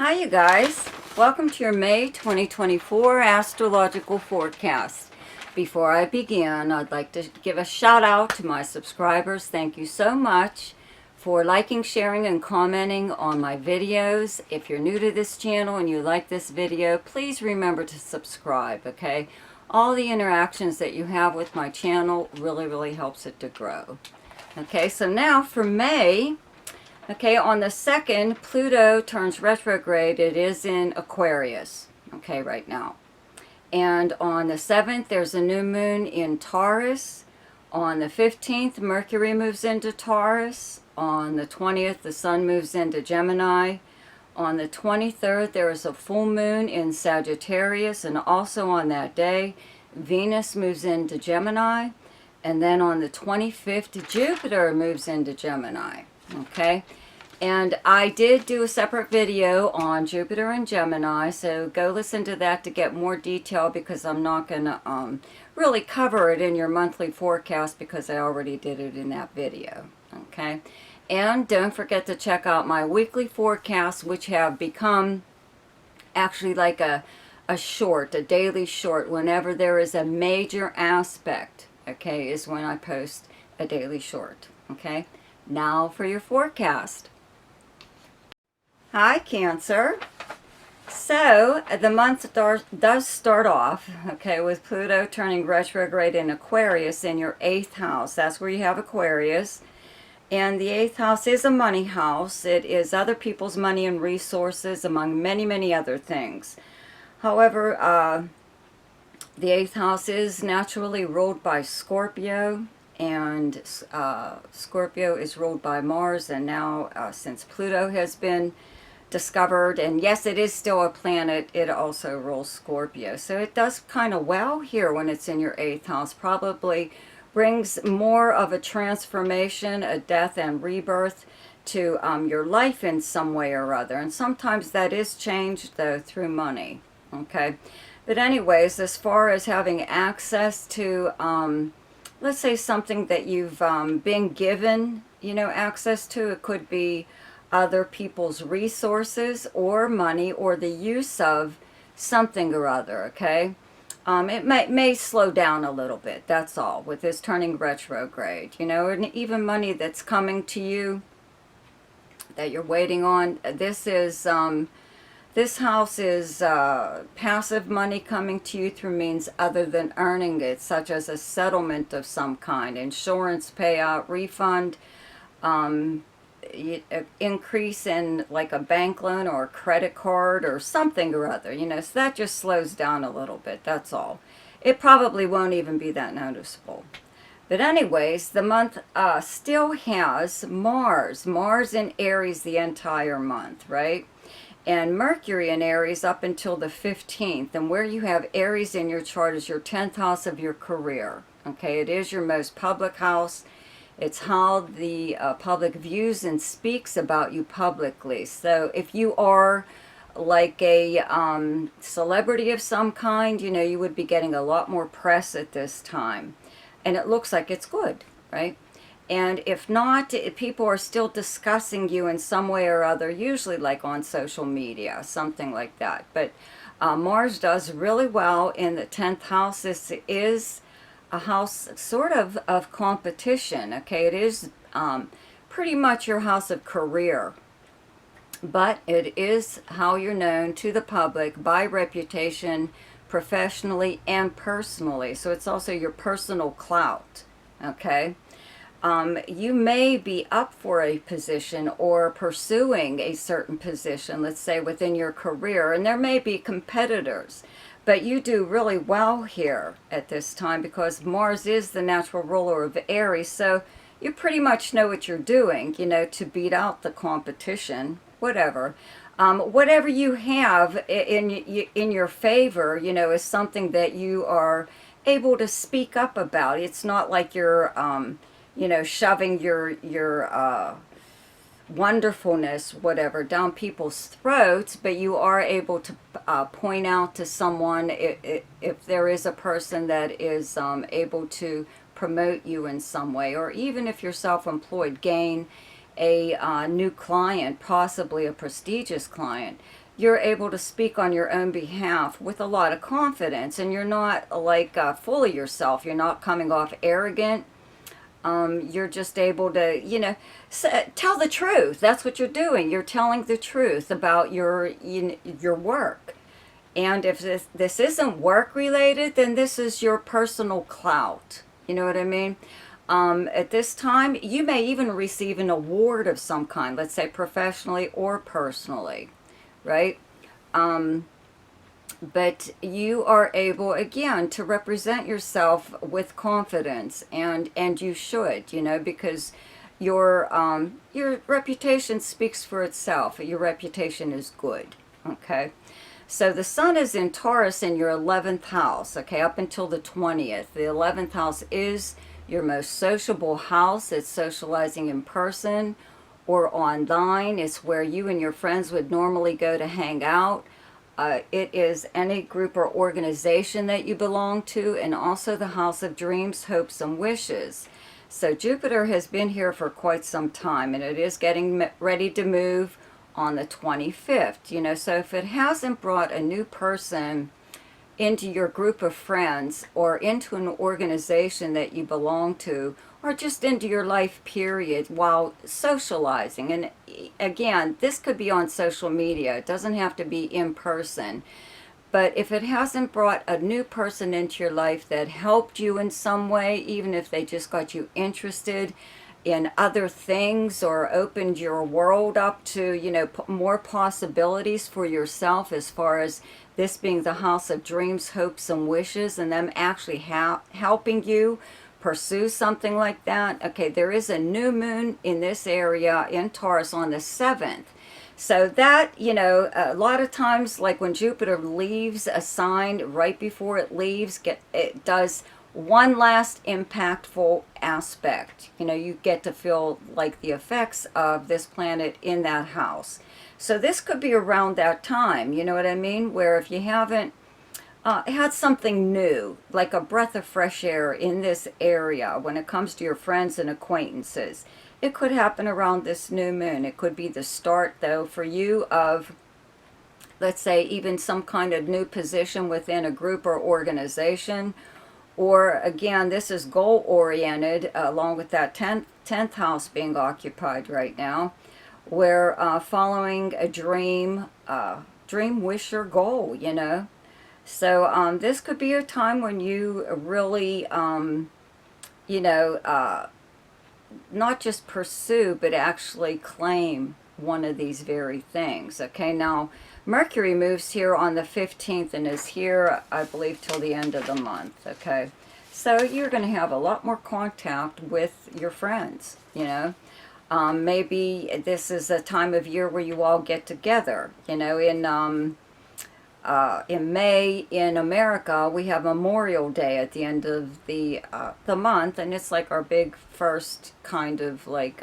Hi you guys, welcome to your May 2024 Astrological Forecast. Before I begin, I'd like to give a shout out to my subscribers. Thank you so much for liking, sharing, and commenting on my videos. If you're new to this channel and you like this video, please remember to subscribe, okay? All the interactions that you have with my channel really helps it to grow. Okay, so now for May. Okay, on the 2nd, Pluto turns retrograde. It is in Aquarius, okay, right now. And on the 7th, there's a new moon in Taurus. On the 15th, Mercury moves into Taurus. On the 20th, the Sun moves into Gemini. On the 23rd, there is a full moon in Sagittarius. And also on that day, Venus moves into Gemini. And then on the 25th, Jupiter moves into Gemini. Okay, and I did do a separate video on Jupiter and Gemini, so go listen to that to get more detail, because I'm not going to really cover it in your monthly forecast because I already did it in that video. Okay, and don't forget to check out my weekly forecasts, which have become actually like a daily short. Whenever there is a major aspect, okay, is when I post a daily short. Okay, now for your forecast. Hi, Cancer. So the month does start off, okay, with Pluto turning retrograde in Aquarius in your 8th house. That's where you have Aquarius. And the 8th house is a money house. It is other people's money and resources, among many other things. However, the 8th house is naturally ruled by Scorpio. And Scorpio is ruled by Mars, and now since Pluto has been discovered, and yes, it is still a planet, it also rules Scorpio. So it does kind of well here when it's in your 8th house. Probably brings more of a transformation, a death and rebirth to your life in some way or other. And sometimes that is changed, though, through money. Okay, but anyways, as far as having access to let's say something that you've been given, access to. It could be other people's resources or money or the use of something or other, okay? It may slow down a little bit, that's all, with this turning retrograde, and even money that's coming to you that you're waiting on. This house is passive money coming to you through means other than earning it, such as a settlement of some kind, insurance payout, refund, increase in like a bank loan or a credit card or something or other, so that just slows down a little bit, that's all. It probably won't even be that noticeable. But anyways, the month still has Mars in Aries the entire month, right? And Mercury in Aries up until the 15th. And where you have Aries in your chart is your 10th house of your career. Okay, it is your most public house. It's how the public views and speaks about you publicly. So if you are like a celebrity of some kind, you would be getting a lot more press at this time. And it looks like it's good, right? And if not, people are still discussing you in some way or other, usually like on social media, something like that. But Mars does really well in the 10th house. This is a house sort of competition, okay? It is pretty much your house of career. But it is how you're known to the public by reputation, professionally and personally. So it's also your personal clout, okay? You may be up for a position or pursuing a certain position, let's say within your career, and there may be competitors, but you do really well here at this time because Mars is the natural ruler of Aries, so you pretty much know what you're doing, to beat out the competition, whatever. Whatever you have in your favor, is something that you are able to speak up about. It's not like you're shoving your wonderfulness, whatever, down people's throats, but you are able to point out to someone if there is a person that is able to promote you in some way, or even if you're self-employed, gain a new client, possibly a prestigious client. you're able to speak on your own behalf with a lot of confidence, and you're not like full of yourself. You're not coming off arrogant. You're just able to, tell the truth. That's what you're doing. You're telling the truth about your work. And if this isn't work related, then this is your personal clout. You know what I mean? At this time, you may even receive an award of some kind, let's say professionally or personally, right? But you are able, again, to represent yourself with confidence, and you should, because your reputation speaks for itself. Your reputation is good, okay? So the sun is in Taurus in your 11th house, okay, up until the 20th. The 11th house is your most sociable house. It's socializing in person or online. It's where you and your friends would normally go to hang out. It is any group or organization that you belong to, and also the house of dreams, hopes, and wishes. So Jupiter has been here for quite some time, and it is getting ready to move on the 25th. So if it hasn't brought a new person into your group of friends or into an organization that you belong to, or just into your life period while socializing. And again, this could be on social media. It doesn't have to be in person. But if it hasn't brought a new person into your life that helped you in some way, even if they just got you interested in other things or opened your world up to, more possibilities for yourself, as far as this being the house of dreams, hopes, and wishes, and them actually helping you pursue something like that. Okay, there is a new moon in this area in Taurus on the 7th. So that, a lot of times, like when Jupiter leaves a sign, right before it leaves, it does one last impactful aspect. You get to feel like the effects of this planet in that house. So this could be around that time, you know what I mean? Where if you haven't had something new, like a breath of fresh air in this area when it comes to your friends and acquaintances, it could happen around this new moon. It could be the start, though, for you of, let's say, even some kind of new position within a group or organization. Or, again, this is goal-oriented, along with that 10th house being occupied right now, where following a dream, wish, or goal, So this could be a time when you really, not just pursue, but actually claim one of these very things. Okay, now Mercury moves here on the 15th and is here, I believe, till the end of the month. Okay, so you're going to have a lot more contact with your friends, maybe this is a time of year where you all get together. In May in America, we have Memorial Day at the end of the month, and it's like our big first kind of like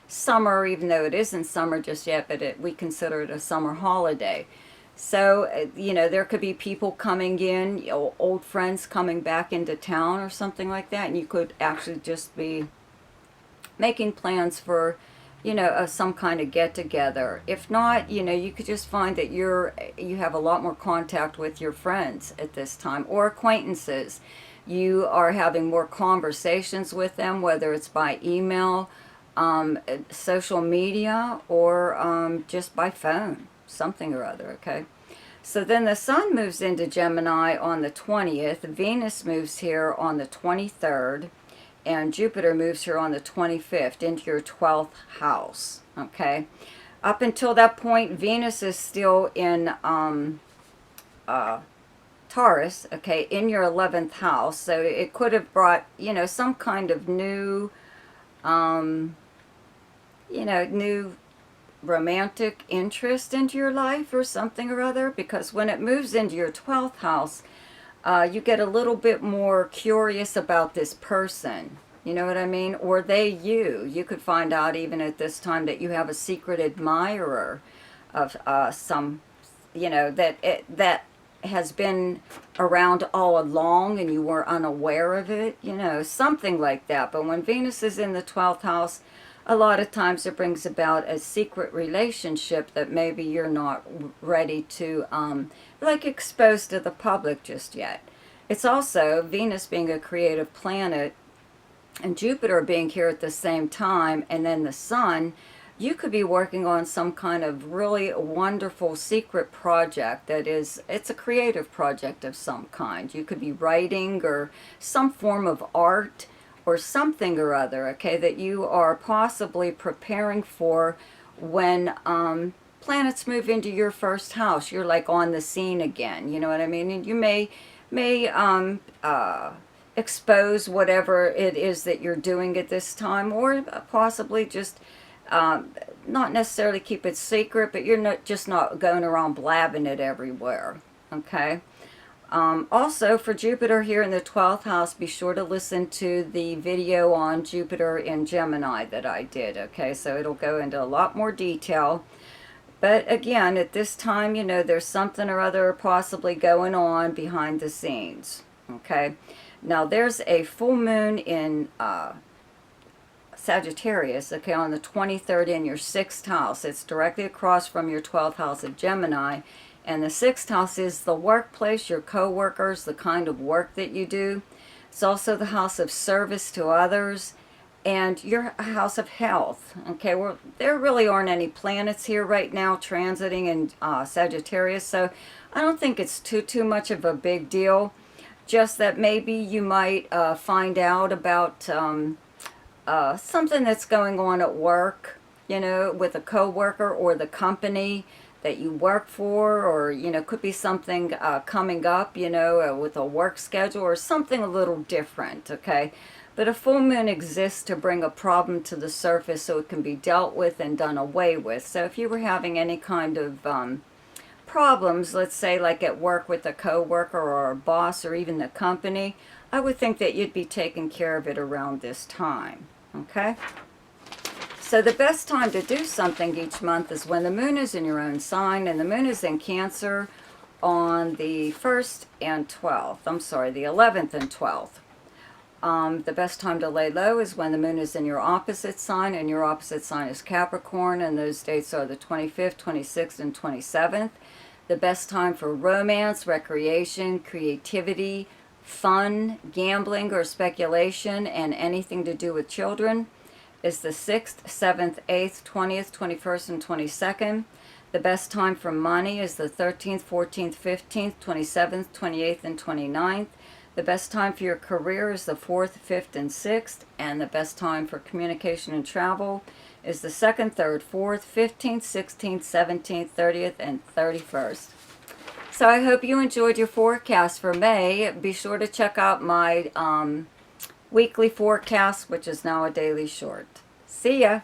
summer, even though it isn't summer just yet, but we consider it a summer holiday. So, there could be people coming in, old friends coming back into town or something like that, and you could actually just be making plans for some kind of get-together. If not, you could just find that you have a lot more contact with your friends at this time, or acquaintances. You are having more conversations with them, whether it's by email, social media, or just by phone, something or other, okay? So then the sun moves into Gemini on the 20th, Venus moves here on the 23rd, and Jupiter moves here on the 25th into your 12th house, okay? Up until that point, Venus is still in Taurus, okay, in your 11th house. So it could have brought, some kind of new, new romantic interest into your life or something or other, because when it moves into your 12th house, you get a little bit more curious about this person, you know what I mean? Or they you. You could find out even at this time that you have a secret admirer of some, that has been around all along and you were unaware of it, something like that. But when Venus is in the 12th house, a lot of times it brings about a secret relationship that maybe you're not ready to like expose to the public just yet. It's also Venus being a creative planet and Jupiter being here at the same time, and then the Sun. You could be working on some kind of really wonderful secret project that is, it's a creative project of some kind. You could be writing or some form of art or something or other, okay, that you are possibly preparing for when planets move into your first house. You're like on the scene again, you know what I mean? And you may expose whatever it is that you're doing at this time, or possibly just not necessarily keep it secret, but you're not going around blabbing it everywhere, okay? Also, for Jupiter here in the 12th house, be sure to listen to the video on Jupiter in Gemini that I did, okay? So it'll go into a lot more detail. But again, at this time, you know, there's something or other possibly going on behind the scenes, okay? Now, there's a full moon in Sagittarius, okay, on the 23rd in your 6th house. It's directly across from your 12th house of Gemini. And the 6th house is the workplace, your co-workers, the kind of work that you do. It's also the house of service to others and your house of health. Okay, well, there really aren't any planets here right now transiting in Sagittarius, so I don't think it's too much of a big deal. Just that maybe you might find out about something that's going on at work, you know, with a co-worker or the company that you work for, or, you know, could be something coming up, you know, with a work schedule or something a little different, okay? But a full moon exists to bring a problem to the surface so it can be dealt with and done away with. So if you were having any kind of problems, let's say like at work with a coworker or a boss or even the company, I would think that you'd be taking care of it around this time, okay? So the best time to do something each month is when the moon is in your own sign, and the moon is in Cancer on the 1st and 12th. I'm sorry, the 11th and 12th. The best time to lay low is when the moon is in your opposite sign, and your opposite sign is Capricorn, and those dates are the 25th, 26th, and 27th. The best time for romance, recreation, creativity, fun, gambling, or speculation, and anything to do with children is the 6th, 7th, 8th, 20th, 21st, and 22nd. The best time for money is the 13th, 14th, 15th, 27th, 28th, and 29th. The best time for your career is the 4th, 5th, and 6th. And the best time for communication and travel is the 2nd, 3rd, 4th, 15th, 16th, 17th, 30th, and 31st. So I hope you enjoyed your forecast for May. Be sure to check out my weekly forecast, which is now a daily short. See ya!